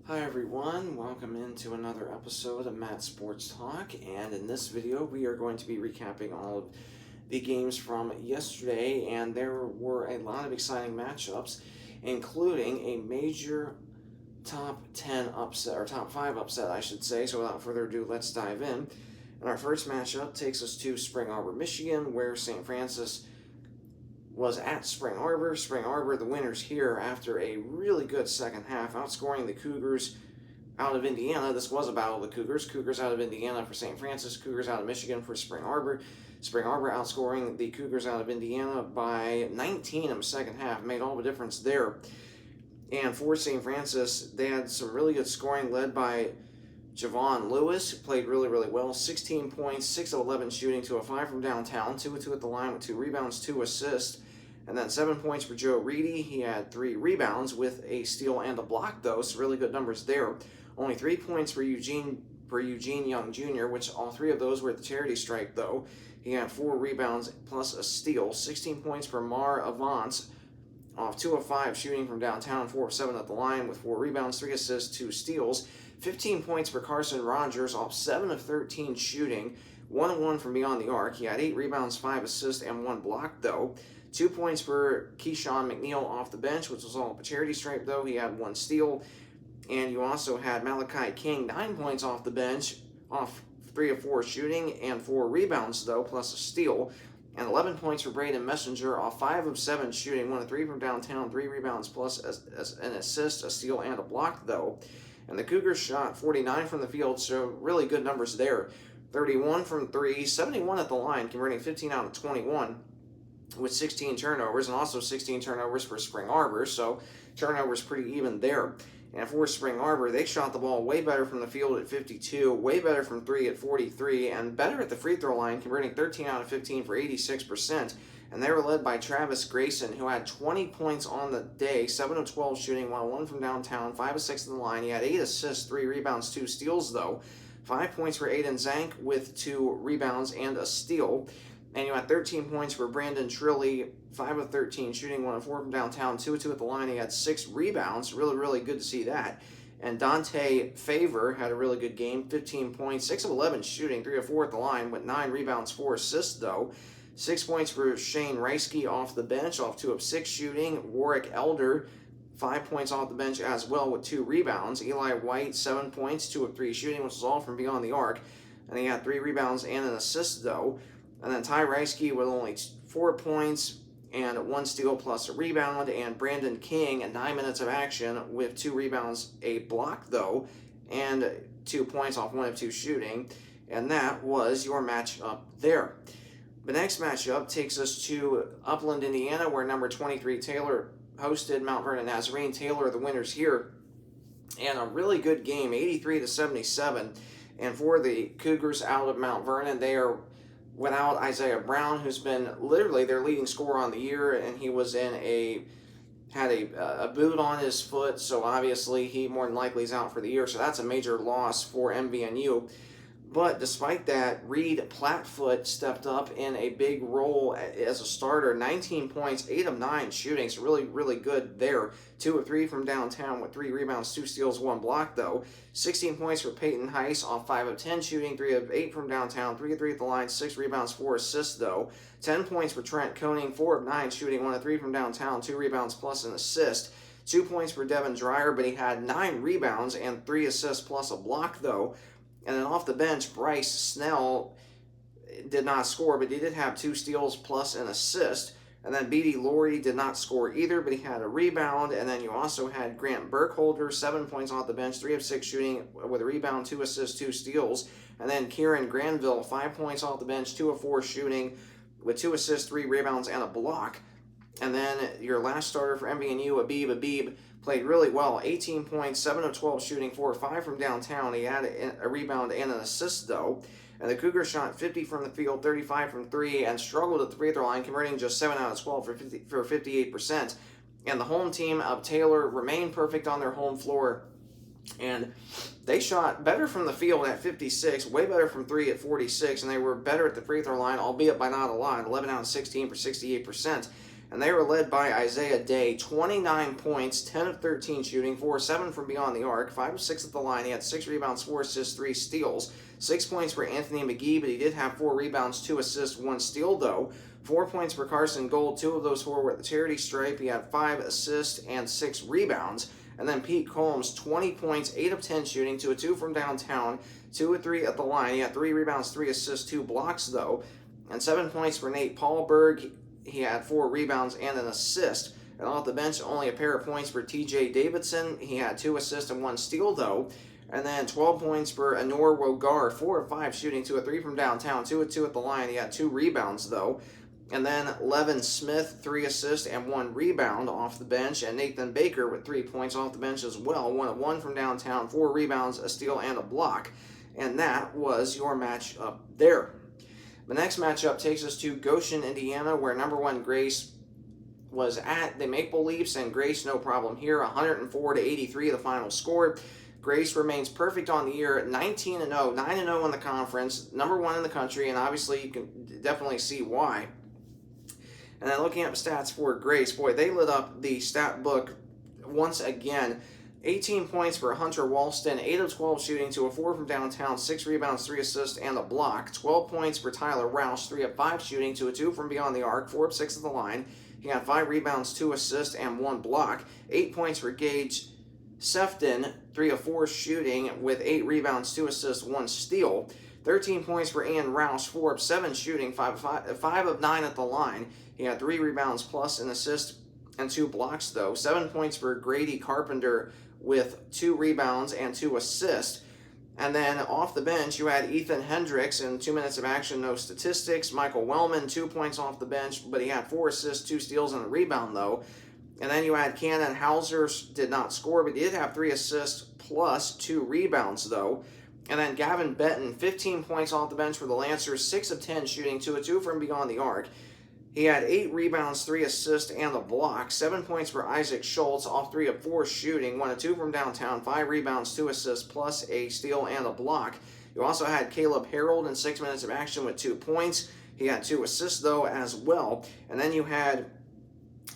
Hi everyone, welcome into another episode of Matt Sports Talk, and in this video we are going to be recapping all of the games from yesterday, and there were a lot of exciting matchups, including a major top 10 upset, or top 5 upset I should say. So without further ado, let's dive in. And our first matchup takes us to Spring Arbor, Michigan, where St. Francis was at Spring Arbor. Spring Arbor, the winners here after a really good second half, outscoring the Cougars out of Indiana. This was a battle of the Cougars. Cougars out of Indiana for St. Francis, Cougars out of Michigan for Spring Arbor. Spring Arbor outscoring the Cougars out of Indiana by 19 in the second half, made all the difference there. And for St. Francis, they had some really good scoring led by Javon Lewis, who played really well. 16 points, 6 of 11 shooting, 2 of 5 from downtown, 2 of 2 at the line with 2 rebounds, 2 assists. And then 7 points for Joe Reedy. He had 3 rebounds with a steal and a block, though, so really good numbers there. Only 3 points for Eugene Young Jr., which all 3 of those were at the charity stripe, though. He had 4 rebounds plus a steal. 16 points for Mar Avance off 2 of 5 shooting from downtown, 4 of 7 at the line with 4 rebounds, 3 assists, 2 steals. 15 points for Carson Rogers off 7 of 13 shooting, 1 of 1 from beyond the arc. He had 8 rebounds, 5 assists, and 1 block, though. 2 points for Keyshawn McNeil off the bench, which was all up a charity stripe, though. He had 1 steal. And you also had Malachi King, 9 points off the bench, off 3 of 4 shooting, and 4 rebounds, though, plus a steal. And 11 points for Braden Messenger off 5 of 7 shooting, 1 of 3 from downtown, 3 rebounds plus an assist, a steal, and a block, though. And the Cougars shot 49 from the field, so really good numbers there. 31 from 3, 71 at the line, converting 15 out of 21. With 16 turnovers, and also 16 turnovers for Spring Arbor, so turnovers pretty even there. And for Spring Arbor, they shot the ball way better from the field at 52, way better from 3 at 43, and better at the free throw line, converting 13 out of 15 for 86%. And they were led by Travis Grayson, who had 20 points on the day, 7 of 12 shooting, 1 of 1 from downtown, 5 of 6 at the line. He had 8 assists, 3 rebounds, 2 steals, though. 5 points for Aiden Zank with 2 rebounds and a steal. And you had 13 points for Brandon Trilly, 5 of 13 shooting, 1 of 4 from downtown, 2 of 2 at the line. He had 6 rebounds. Really good to see that. And Dante Favor had a really good game, 15 points, 6 of 11 shooting, 3 of 4 at the line, with 9 rebounds, 4 assists, though. 6 points for Shane Reisky off the bench, off 2 of 6 shooting. Warwick Elder, 5 points off the bench as well, with 2 rebounds. Eli White, 7 points, 2 of 3 shooting, which was all from beyond the arc. And he had 3 rebounds and an assist, though. And then Ty Reisky with only 4 points and 1 steal plus a rebound. And Brandon King at 9 minutes of action with 2 rebounds, a block, though, and 2 points off 1 of 2 shooting. And that was your matchup there. The next matchup takes us to Upland, Indiana, where number 23 Taylor hosted Mount Vernon Nazarene. Taylor, the winners here. And a really good game, 83-77. And for the Cougars out of Mount Vernon, they are without Isaiah Brown, who's been literally their leading scorer on the year, and he was had a boot on his foot, so obviously he more than likely is out for the year, so that's a major loss for MVNU. But despite that, Reed Plattfoot stepped up in a big role as a starter. 19 points, 8 of 9 shooting, so really good there. 2 of 3 from downtown with 3 rebounds, 2 steals, 1 block, though. 16 points for Peyton Heiss off 5 of 10 shooting, 3 of 8 from downtown, 3 of 3 at the line, 6 rebounds, 4 assists, though. 10 points for Trent Koning, 4 of 9 shooting, 1 of 3 from downtown, 2 rebounds plus an assist. 2 points for Devin Dreyer, but he had 9 rebounds and 3 assists plus a block, though. And then off the bench, Bryce Snell did not score, but he did have 2 steals plus an assist. And then B.D. Laurie did not score either, but he had a rebound. And then you also had Grant Burkholder, 7 points off the bench, 3 of 6 shooting with a rebound, 2 assists, 2 steals. And then Kieran Granville, 5 points off the bench, 2 of 4 shooting with 2 assists, 3 rebounds, and a block. And then your last starter for MVNU, Abib, played really well. 18 points, 7 of 12 shooting, 4 of 5 from downtown. He had a rebound and an assist, though. And the Cougars shot 50 from the field, 35 from 3, and struggled at the free throw line, converting just 7 out of 12 for 58%. And the home team of Taylor remained perfect on their home floor. And they shot better from the field at 56, way better from 3 at 46, and they were better at the free throw line, albeit by not a lot, 11 out of 16 for 68%. and they were led by Isaiah Day, 29 points, 10 of 13 shooting, 4 of 7 from beyond the arc, 5 of 6 at the line. He had 6 rebounds, 4 assists, 3 steals. 6 points for Anthony McGee, but he did have 4 rebounds, 2 assists, 1 steal, though. 4 points for Carson Gold. 2 of those 4 were at the charity stripe. He had 5 assists and 6 rebounds. And then Pete Combs, 20 points, 8 of 10 shooting, 2 of 2 from downtown, 2 of 3 at the line. He had 3 rebounds, 3 assists, 2 blocks, though. And 7 points for Nate Paulberg. He had 4 rebounds and an assist. And off the bench, only a pair of points for TJ Davidson. He had 2 assists and 1 steal, though. And then 12 points for Anor Wogar, 4 of 5 shooting, 2 of 3 from downtown, 2 of 2 at the line. He had 2 rebounds, though. And then Levin Smith, 3 assists and 1 rebound off the bench. And Nathan Baker with 3 points off the bench as well. 1 of 1 from downtown, 4 rebounds, a steal, and a block. And that was your match up there. The next matchup takes us to Goshen, Indiana, where number 1 Grace was at the Maple Leafs, and Grace, no problem here, 104-83 the final score. Grace remains perfect on the year, 19-0, 9-0 in the conference, number 1 in the country, and obviously you can definitely see why. And then looking at the stats for Grace, boy, they lit up the stat book once again. 18 points for Hunter Walston, 8 of 12 shooting, 2 of 4 from downtown, 6 rebounds, 3 assists, and a block. 12 points for Tyler Roush, 3 of 5 shooting, 2 of 2 from beyond the arc, 4 of 6 at the line. He got 5 rebounds, 2 assists, and 1 block. 8 points for Gage Sefton, 3 of 4 shooting, with 8 rebounds, 2 assists, 1 steal. 13 points for Ian Roush, 4 of 7 shooting, 5 of 9 at the line. He had 3 rebounds plus an assist and 2 blocks, though. 7 points for Grady Carpenter with 2 rebounds and 2 assists. And then off the bench, you had Ethan Hendricks in 2 minutes of action, no statistics. Michael Wellman, 2 points off the bench, but he had 4 assists, 2 steals, and a rebound, though. And then you had Cannon Hauser, did not score, but he did have 3 assists plus 2 rebounds, though. And then Gavin Benton, 15 points off the bench for the Lancers, 6 of 10 shooting, 2 of 2 from beyond the arc. He had 8 rebounds, 3 assists, and a block. 7 points for Isaac Schultz, off 3 of 4 shooting, 1 of 2 from downtown, 5 rebounds, 2 assists, plus a steal and a block. You also had Caleb Harold in 6 minutes of action with 2 points. He had 2 assists, though, as well. And then you had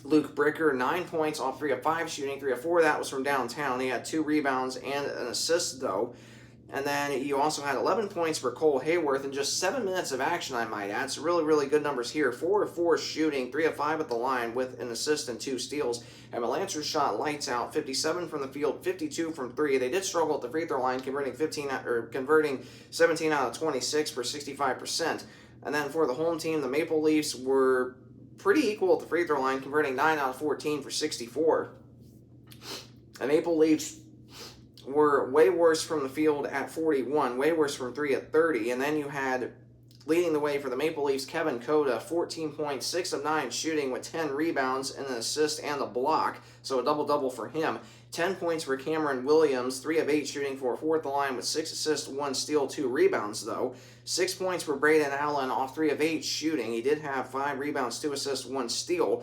Luke Bricker, 9 points off 3 of 5 shooting, 3 of 4 that was from downtown. He had 2 rebounds and an assist, though. And then you also had 11 points for Cole Hayworth in just 7 minutes of action, I might add. So really, really good numbers here. 4 of 4 shooting, 3 of 5 at the line with an assist and 2 steals. And the Lancers shot lights out, 57 from the field, 52 from 3. They did struggle at the free throw line, converting 17 out of 26 for 65%. And then for the home team, the Maple Leafs were pretty equal at the free throw line, converting 9 out of 14 for 64. The Maple Leafs were way worse from the field at 41, way worse from 3 at 30, and then you had, leading the way for the Maple Leafs, Kevin Cota, 14 points, 6 of 9 shooting with 10 rebounds and an assist and a block, so a double-double for him. 10 points for Cameron Williams, 3 of 8 shooting for 4 at the line with 6 assists, 1 steal, 2 rebounds, though. 6 points for Braden Allen off 3 of 8 shooting. He did have 5 rebounds, 2 assists, 1 steal.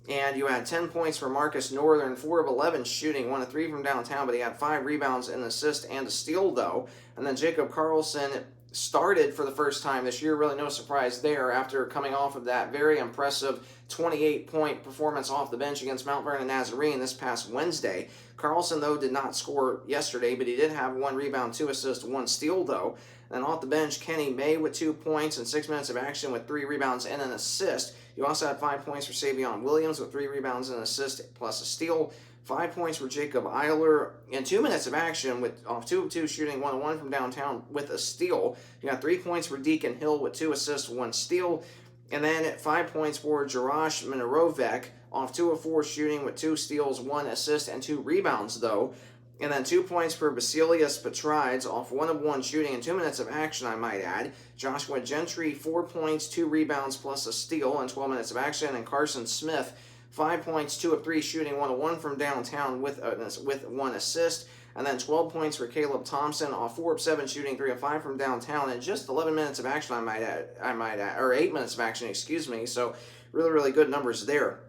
And you had 10 points for Marcus Northern, 4 of 11 shooting, 1 of 3 from downtown, but he had 5 rebounds, an assist, and a steal, though. And then Jacob Carlson started for the first time this year, really no surprise there, after coming off of that very impressive 28-point performance off the bench against Mount Vernon Nazarene this past Wednesday. Carlson, though, did not score yesterday, but he did have 1 rebound, 2 assists, 1 steal, though. And off the bench, Kenny May with 2 points and 6 minutes of action with 3 rebounds and an assist. You also had 5 points for Savion Williams with 3 rebounds and an assist plus a steal. 5 points for Jacob Eiler in 2 minutes of action with off 2 of 2 shooting, 1 of 1 from downtown with a steal. You got 3 points for Deacon Hill with 2 assists, 1 steal. And then 5 points for Jarash Minorovec off 2 of 4 shooting with 2 steals, 1 assist, and 2 rebounds, though. And then 2 points for Basilius Petrides off 1 of 1 shooting in 2 minutes of action, I might add. Joshua Gentry, 4 points, 2 rebounds, plus a steal in 12 minutes of action. And Carson Smith, 5 points, 2 of 3 shooting, 1 of 1 from downtown with 1 assist. And then 12 points for Caleb Thompson off 4 of 7 shooting, 3 of 5 from downtown. And just 11 minutes of action, I might add, or 8 minutes of action, excuse me. So really, really good numbers there.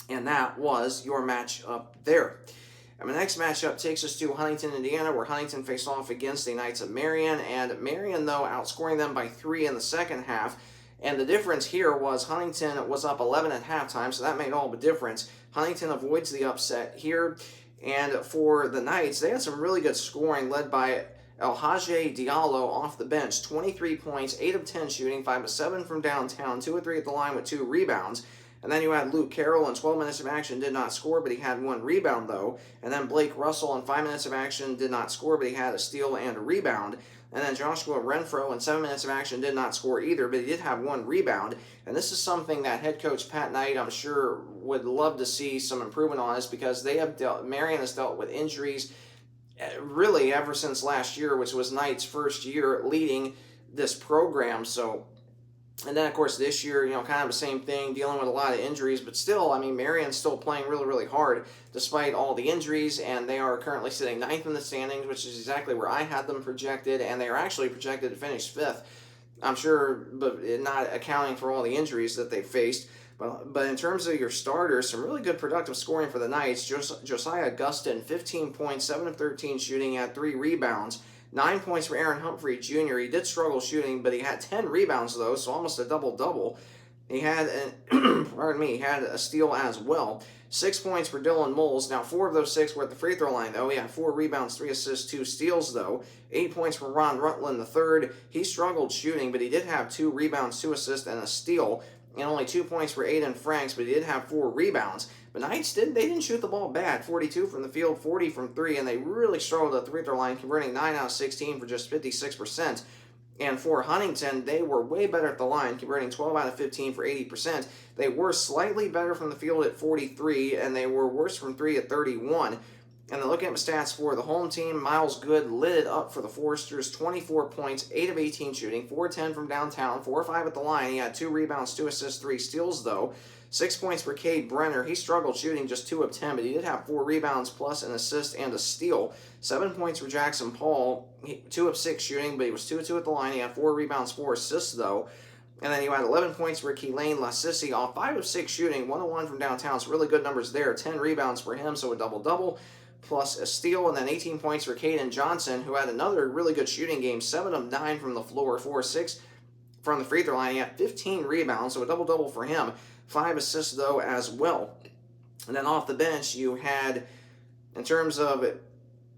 And that was your match up there. And the next matchup takes us to Huntington, Indiana, where Huntington faced off against the Knights of Marion. And Marion, though, outscoring them by 3 in the second half. And the difference here was Huntington was up 11 at halftime, so that made all the difference. Huntington avoids the upset here. And for the Knights, they had some really good scoring led by El-Hadji Diallo off the bench. 23 points, 8 of 10 shooting, 5 of 7 from downtown, 2 of 3 at the line with 2 rebounds. And then you had Luke Carroll in 12 minutes of action, did not score, but he had 1 rebound, though. And then Blake Russell in 5 minutes of action did not score, but he had a steal and a rebound. And then Joshua Renfro in 7 minutes of action did not score either, but he did have 1 rebound. And this is something that head coach Pat Knight, I'm sure, would love to see some improvement on, is because Marion has dealt with injuries really ever since last year, which was Knight's first year leading this program. And then, of course, this year, kind of the same thing, dealing with a lot of injuries. But still, Marion's still playing really, really hard despite all the injuries. And they are currently sitting 9th in the standings, which is exactly where I had them projected. And they are actually projected to finish 5th, I'm sure, but not accounting for all the injuries that they faced. But in terms of your starters, some really good productive scoring for the Knights. Josiah Gustin, 15 points, 7 of 13 shooting, had 3 rebounds. 9 points for Aaron Humphrey Jr. He did struggle shooting, but he had 10 rebounds, though, so almost a double-double. He had he had a steal as well. 6 points for Dylan Moles. Now, 4 of those 6 were at the free throw line, though. He had 4 rebounds, 3 assists, 2 steals, though. 8 points for Ron Rutland III. He struggled shooting, but he did have 2 rebounds, 2 assists, and a steal. And only 2 points for Aiden Franks, but he did have 4 rebounds. But Knights didn't shoot the ball bad. 42 from the field, 40 from 3, and they really struggled at the free throw line, converting 9 out of 16 for just 56%. And for Huntington, they were way better at the line, converting 12 out of 15 for 80%. They were slightly better from the field at 43, and they were worse from 3 at 31. And then looking at the stats for the home team, Miles Good lit it up for the Foresters. 24 points, 8 of 18 shooting, 4-10 from downtown, 4-5 at the line. He had 2 rebounds, 2 assists, 3 steals, though. 6 points for Cade Brenner. He struggled shooting, just 2 of 10, but he did have 4 rebounds plus an assist and a steal. 7 points for Jackson Paul. 2 of 6 shooting, but he was 2 of 2 at the line. He had 4 rebounds, 4 assists, though. And then you had 11 points for Keelane Lassisi off 5 of 6 shooting, 1 of 1 from downtown. So really good numbers there. 10 rebounds for him, so a double-double plus a steal. And then 18 points for Caden Johnson, who had another really good shooting game. 7 of 9 from the floor, 4 of 6 from the free throw line. He had 15 rebounds, so a double-double for him. 5 assists, though, as well. And then off the bench, you had, in terms of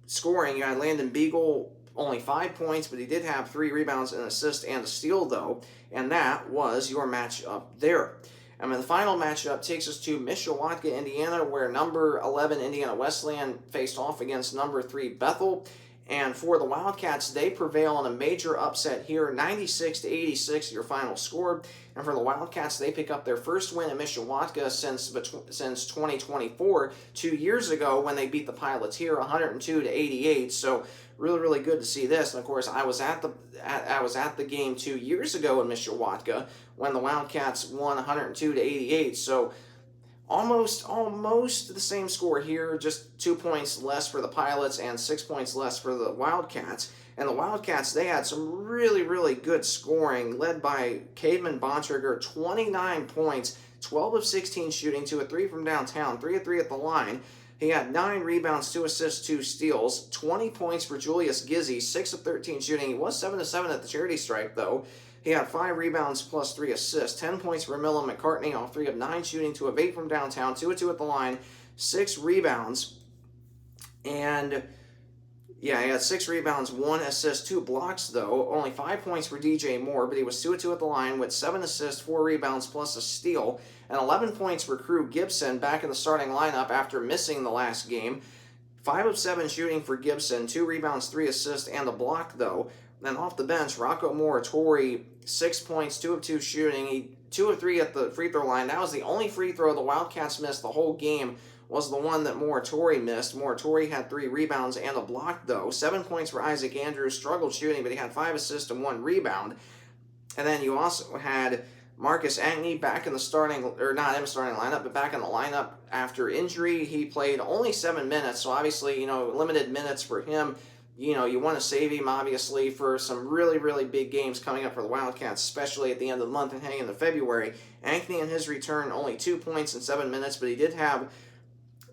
scoring, you had Landon Beagle, only 5 points, but he did have 3 rebounds, an assist, and a steal, though. And that was your matchup there. And the final matchup takes us to Mishawaka, Indiana, where number 11 Indiana Wesleyan faced off against number 3 Bethel. And for the Wildcats, they prevail in a major upset here, 96-86, your final score. And for the Wildcats, they pick up their first win at Mishawaka since 2024, 2 years ago when they beat the Pilots here, 102-88. So really, really good to see this. And of course, I was at the game 2 years ago in Mishawaka when the Wildcats won 102-88. So almost the same score here, just 2 points less for the Pilots and 6 points less for the Wildcats. And the Wildcats, they had some really, really good scoring, led by Cademan Bontrager, 29 points, 12 of 16 shooting, 2 of 3 from downtown, 3 of 3 at the line. He had 9 rebounds, 2 assists, 2 steals, 20 points for Julius Gizzi, 6 of 13 shooting. He was 7 of 7 at the charity stripe, though. He had 5 rebounds plus 3 assists, 10 points for Miller McCartney off 3 of 9 shooting, 2 of 8 from downtown, 2 of 2 at the line, 6 rebounds. And yeah, he had 6 rebounds, 1 assist, 2 blocks, though. Only 5 points for DJ Moore, but he was 2 of 2 at the line with 7 assists, 4 rebounds, plus a steal. And 11 points for Crew Gibson back in the starting lineup after missing the last game. 5 of 7 shooting for Gibson, 2 rebounds, 3 assists, and a block, though. Then off the bench, Rocco Moratori, 6 points, 2 of 2 shooting, 2 of 3 at the free throw line. That was the only free throw the Wildcats missed the whole game, was the one that Moratori missed. Moratori had 3 rebounds and a block, though. 7 points for Isaac Andrews, struggled shooting, but he had 5 assists and 1 rebound. And then you also had Marcus Agney back in the starting, or not in the starting lineup, but back in the lineup after injury. He played only 7 minutes, so obviously, limited minutes for him. You want to save him, obviously, for some really, really big games coming up for the Wildcats, especially at the end of the month and heading into February. Ankney in his return, only 2 points in 7 minutes, but he did have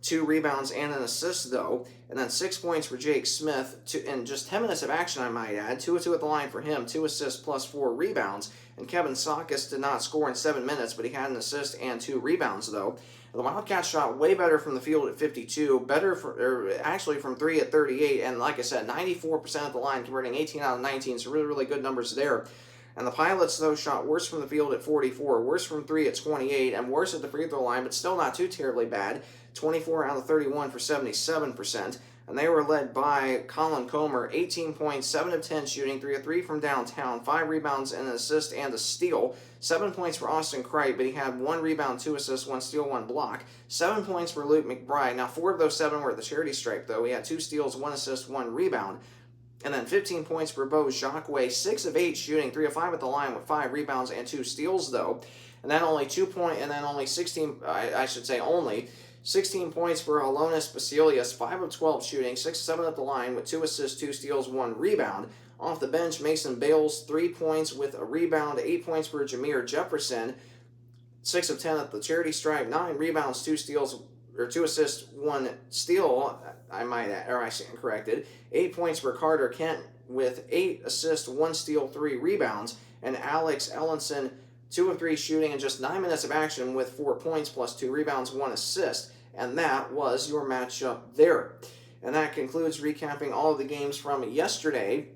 2 rebounds and an assist, though. And then 6 points for Jake Smith, in just 10 minutes of action, I might add. 2 of 2 at the line for him, 2 assists plus 4 rebounds. And Kevin Sakis did not score in 7 minutes, but he had an assist and 2 rebounds, though. The Wildcats shot way better from the field at 52, actually from 3 at 38, and like I said, 94% at the line, converting 18 out of 19, so really, really good numbers there. And the Pilots, though, shot worse from the field at 44, worse from 3 at 28, and worse at the free throw line, but still not too terribly bad. 24 out of 31 for 77%. And they were led by Colin Comer, 18 points, 7 of 10 shooting, 3 of 3 from downtown, 5 rebounds, and an assist and a steal. 7 points for Austin Cripe, but he had 1 rebound, 2 assists, 1 steal, 1 block. 7 points for Luke McBride. Now, 4 of those 7 were at the charity stripe, though. He had 2 steals, 1 assist, 1 rebound. And then 15 points for Bo Jacquet, 6 of 8 shooting, 3 of 5 at the line with 5 rebounds and 2 steals, though. And then only 16 points for Alonis Basilius, 5 of 12 shooting, 6 of 7 at the line with 2 assists, 2 steals, 1 rebound. Off the bench, Mason Bales, 3 points with a rebound, 8 points for Jameer Jefferson, 6 of 10 at the charity stripe, 9 rebounds, 2 assists, 1 steal, I stand corrected. 8 points for Carter Kent with 8 assists, 1 steal, 3 rebounds. And Alex Ellenson, 2 of 3 shooting in just 9 minutes of action with 4 points plus 2 rebounds, 1 assist. And that was your matchup there. And that concludes recapping all of the games from yesterday.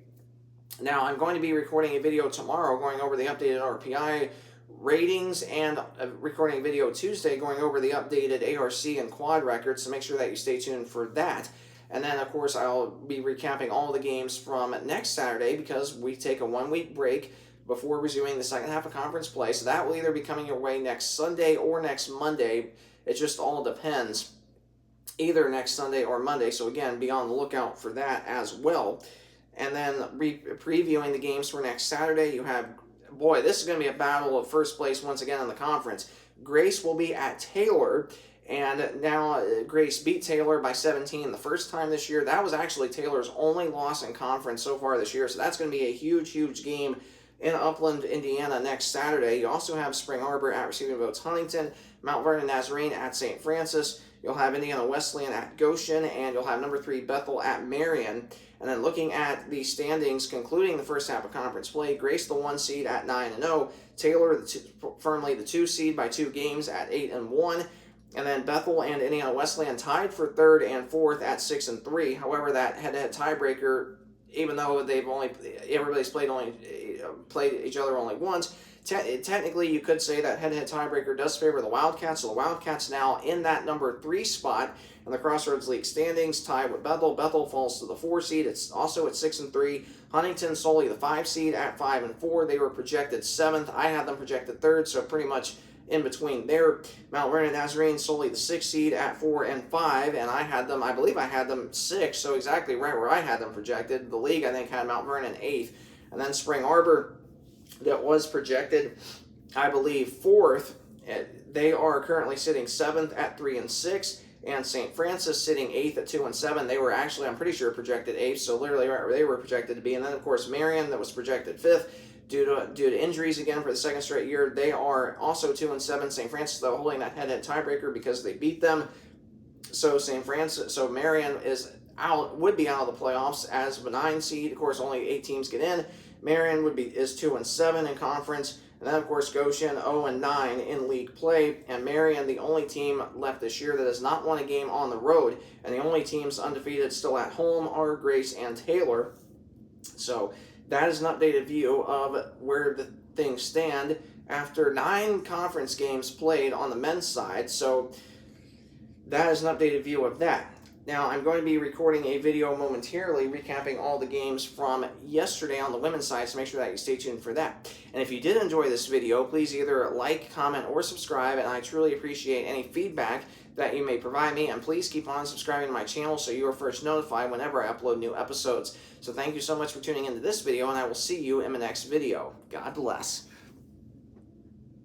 Now, I'm going to be recording a video tomorrow going over the updated RPI ratings and recording a video Tuesday going over the updated ARC and quad records, so make sure that you stay tuned for that. And then, of course, I'll be recapping all the games from next Saturday because we take a 1-week break before resuming the second half of conference play. So that will either be coming your way next Sunday or next Monday. It just all depends. Either next Sunday or Monday. So again, be on the lookout for that as well. And then previewing the games for next Saturday, you have, boy, this is going to be a battle of first place once again in the conference. Grace will be at Taylor. And now Grace beat Taylor by 17 the first time this year. That was actually Taylor's only loss in conference so far this year. So that's going to be a huge, huge game in Upland, Indiana next Saturday. You also have Spring Arbor at Receiving Votes Huntington, Mount Vernon Nazarene at St. Francis. You'll have Indiana Wesleyan at Goshen, and you'll have number 3 Bethel at Marion. And then looking at the standings, concluding the first half of conference play, Grace the 1 seed at 9-0, Taylor firmly the 2 seed by 2 games at 8-1, and then Bethel and Indiana Wesleyan tied for 3rd and 4th at 6-3. However, that head-to-head tiebreaker, even though everybody's played each other only once, technically you could say that head-to-head tiebreaker does favor the Wildcats. So the Wildcats now in that number 3 spot in the Crossroads League standings, tied with Bethel. Bethel falls to the 4 seed. It's also at 6-3. Huntington solely the 5 seed at 5-4. They were projected 7th. I had them projected 3rd, so pretty much in between there. Mount Vernon Nazarene solely the 6 seed at 4-5, and I believe I had them 6, so exactly right where I had them projected. The league, I think, had Mount Vernon 8th. And then Spring Arbor, that was projected, I believe, 4th. They are currently sitting 7th at 3-6, and St. Francis sitting 8th at 2-7. They were actually, I'm pretty sure, projected 8th, so literally right where they were projected to be. And then, of course, Marion, that was projected 5th. Due to injuries again for the 2nd straight year, they are also 2-7. St. Francis, though, holding that head-to-head tiebreaker because they beat them. So Marion would be out of the playoffs as the 9 seed. Of course, only 8 teams get in. Marion is 2-7 in conference, and then of course Goshen 0-9 in league play. And Marion, the only team left this year that has not won a game on the road, and the only teams undefeated still at home are Grace and Taylor. So that is an updated view of where the things stand after 9 conference games played on the men's side. So that is an updated view of that. Now, I'm going to be recording a video momentarily recapping all the games from yesterday on the women's side, so make sure that you stay tuned for that. And if you did enjoy this video, please either like, comment, or subscribe, and I truly appreciate any feedback that you may provide me. And please keep on subscribing to my channel so you are first notified whenever I upload new episodes. So thank you so much for tuning into this video, and I will see you in the next video. God bless.